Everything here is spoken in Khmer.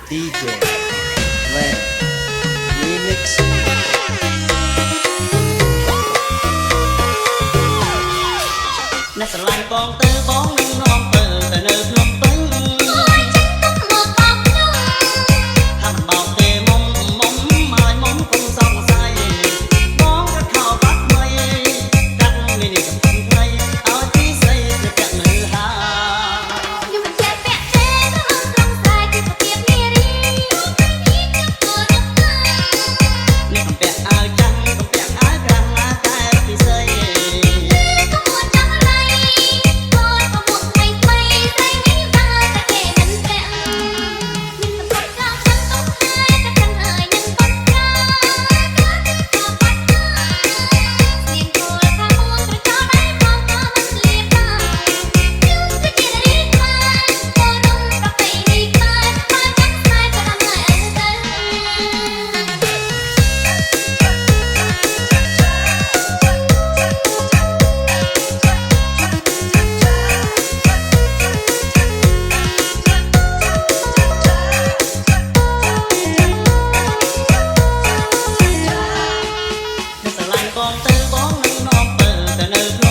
DJ Len Remix អ្នកស្រឡាញ់បងទៅបងនឹងនាំទៅនៅភ្នំពេញអូយចិត្តទុកមកបោកខ្ញុំហាំបោកទេមុំមកមុំគង់សង្ស័យបងក៏ខោបាត់ថ្មីកាត់មីនេះសំខាន់ថ្មីឲ្យទីស្រីទៅចាក់នៅហាខ្ញុំមិនចេះពាក់ទេទៅត្រង់ស្រែគេប្រទៀបនារីនេះខ្ញុំក៏រត់ទៅនេះកំពាក់អាវចាំកំពាក់អាវក្រាំងណាតែទីស្រីបងទៅបងនឹងនាំទៅនៅ